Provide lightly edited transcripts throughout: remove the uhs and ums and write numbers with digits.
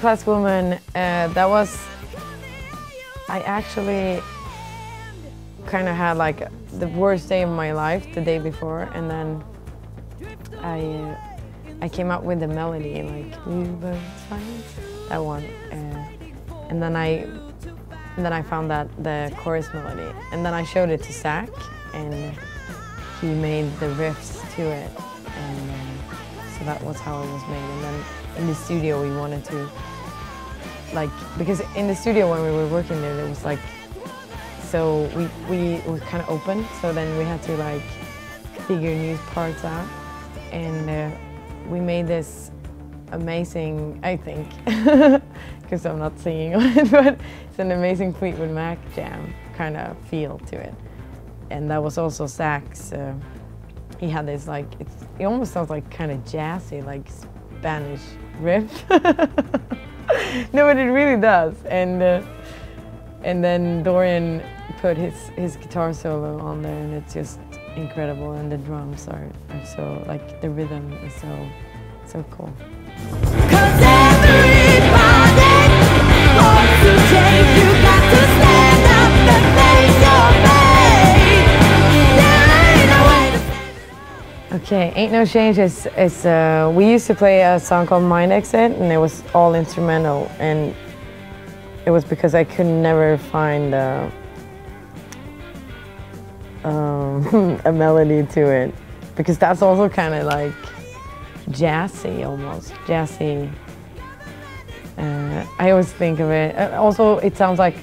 Class Woman, that was, I actually kind of had like the worst day of my life the day before, and then I came up with the melody, like we were fine, that one, and then I found that the chorus melody, and then I showed it to Zach, and he made the riffs to it, and so that was how it was made. And then in the studio we wanted to, like, because in the studio when we were working there, it was like, so we were kind of open, so then we had to like figure new parts out, and we made this amazing, I think, because I'm not singing on it, but it's an amazing Fleetwood Mac jam kind of feel to it. And that was also Zach's, he had this like, it almost sounds like kind of jazzy, like Spanish riff. No, but it really does. And then Dorian put his guitar solo on there, and it's just incredible. And the drums are so, like, the rhythm is so cool. 'Cause everybody wants to take, you got to stand up and face your fate. There ain't no way to stand. Okay, Ain't No Change is we used to play a song called Mind Exit, and it was all instrumental, and it was because I could never find a melody to it, because that's also kind of like jazzy, almost jazzy. I always think of it. Also, it sounds like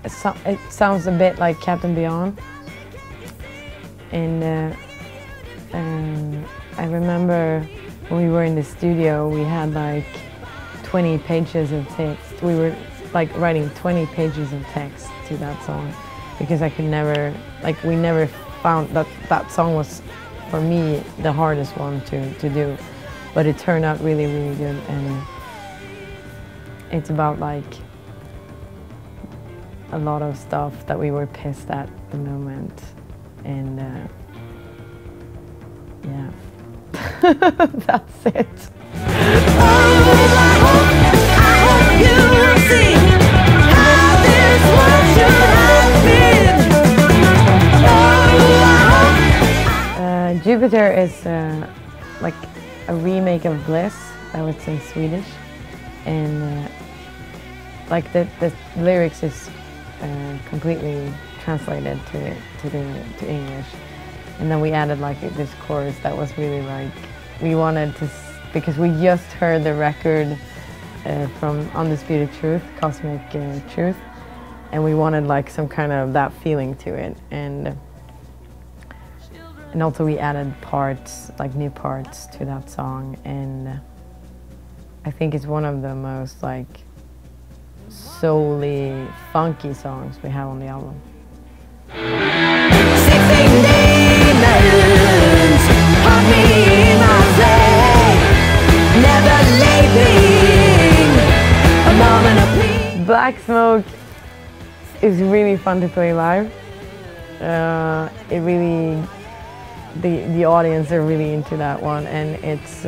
it sounds a bit like Captain Beyond. And I remember when we were in the studio, we had like 20 pages of text. We were like writing 20 pages of text to that song, because I could never, like, we never found that song was, for me, the hardest one to do. But it turned out really, really good, and it's about like a lot of stuff that we were pissed at the moment, and yeah, that's it. Jupiter is like a remake of Bliss. That was in Swedish, and like the lyrics is completely translated to English, and then we added like this chorus that was really like, we wanted to, because we just heard the record from Undisputed Truth, Cosmic Truth, and we wanted like some kind of that feeling to it, and also we added parts, like new parts to that song, and I think it's one of the most like soul-y, funky songs we have on the album. Black Smoke is really fun to play live. It really, the audience are really into that one, and it's,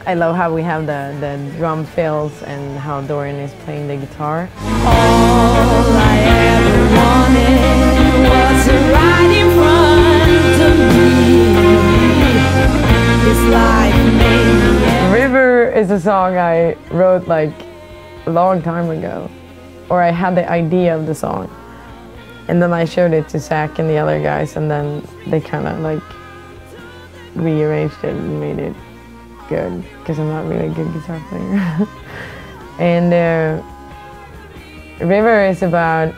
I love how we have the drum fills and how Dorian is playing the guitar. All I ever wanted was right in front of me. This life made me. River is a song I wrote like a long time ago, or I had the idea of the song, and then I showed it to Zach and the other guys, and then they kind of like rearranged it and made it good, because I'm not really a good guitar player. And River is about,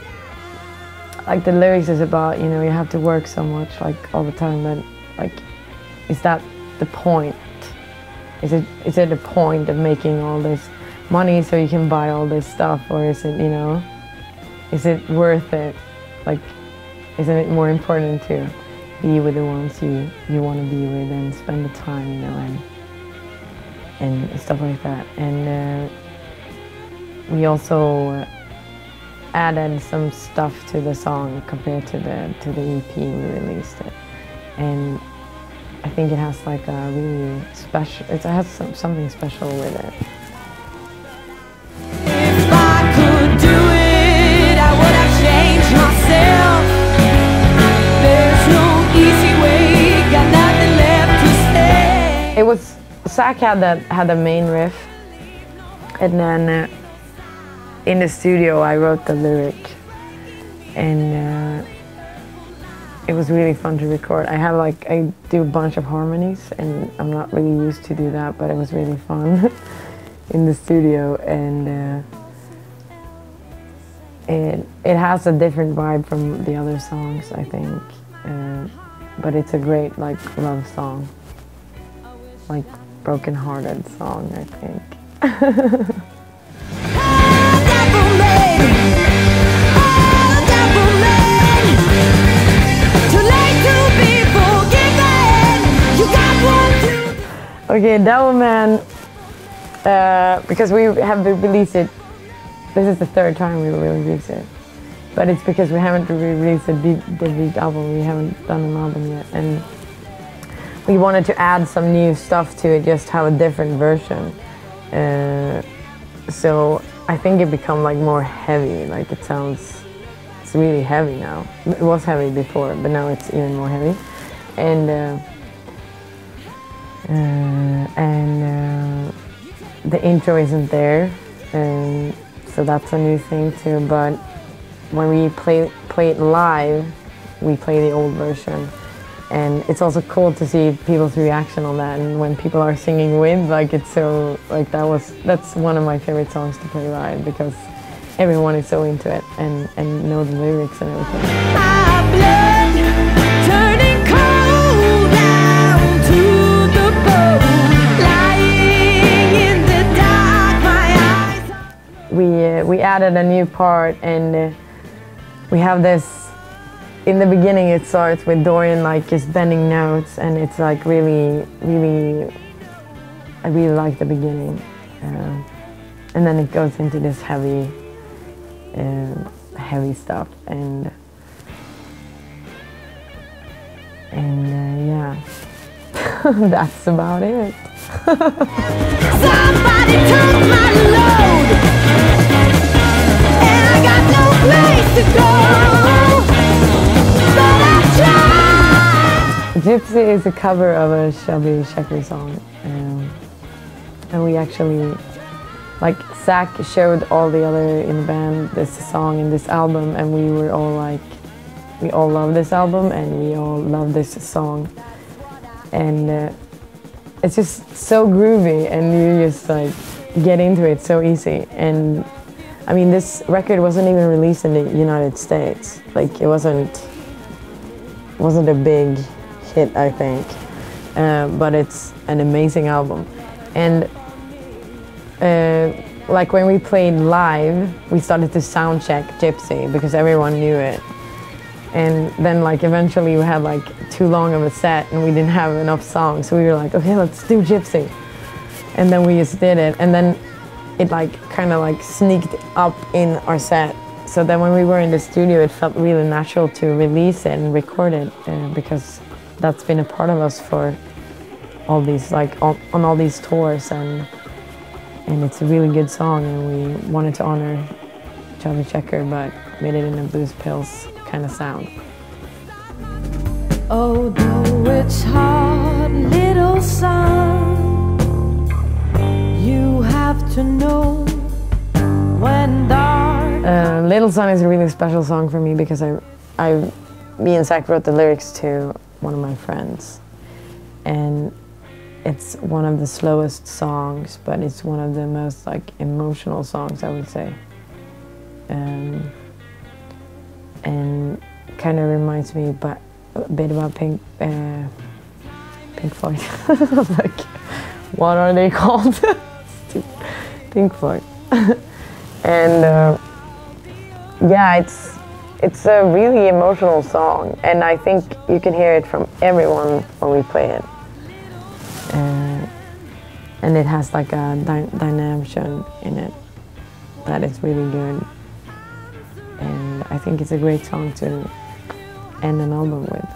like, the lyrics is about, you know, you have to work so much, like, all the time, but like, is that the point? Is it the point of making all this money so you can buy all this stuff, or is it, you know, is it worth it? Like, isn't it more important to be with the ones you want to be with and spend the time, you know, and stuff like that. And we also added some stuff to the song compared to the EP we released it, and I think it has like a really special, it has something special with it. Zach had the main riff, and then in the studio I wrote the lyric, and it was really fun to record. I do a bunch of harmonies, and I'm not really used to do that, but it was really fun in the studio, and it has a different vibe from the other songs, I think, but it's a great like love song, like broken-hearted song, I think. Okay, Devil Man, because we have released it, this is the third time we will release it, but it's because we haven't released the big album, we haven't done an album yet, and we wanted to add some new stuff to it, just have a different version. So I think it become like more heavy, like it's really heavy now. It was heavy before, but now it's even more heavy. And the intro isn't there, so that's a new thing too. But when we play it live, we play the old version, and it's also cool to see people's reaction on that. And when people are singing with, like it's so like that's one of my favorite songs to play live because everyone is so into it and know the lyrics and everything. We added a new part, and we have this, in the beginning it starts with Dorian like just bending notes, and it's like really, I really like the beginning. And then it goes into this heavy stuff, and yeah, that's about it. Somebody took my load. Gypsy is a cover of a Shelby Shecker song, and we actually, like, Zach showed all the other in the band this song and this album, and we were all like, we all love this album and we all love this song, and it's just so groovy, and you just like get into it so easy. And I mean, this record wasn't even released in the United States. Like, it wasn't a big hit, I think, but it's an amazing album. And like when we played live, we started to sound check Gypsy because everyone knew it. And then like eventually we had like too long of a set and we didn't have enough songs, so we were like, okay, let's do Gypsy. And then we just did it, and then it like kind of like sneaked up in our set. So then when we were in the studio, it felt really natural to release it and record it, because that's been a part of us for all these, like on all these tours, and it's a really good song, and we wanted to honor Shelby Shecker, but made it in a Blues Pills kind of sound. Although it's hard, little son, you have to know when dark. Little Sun is a really special song for me because me and Zach wrote the lyrics to one of my friends, and it's one of the slowest songs, but it's one of the most like emotional songs, I would say, and kind of reminds me a bit about Pink Floyd. Like, what are they called? Pink Floyd. And yeah, it's a really emotional song, and I think you can hear it from everyone when we play it. And it has like a dynamic in it that is really good. And I think it's a great song to end an album with.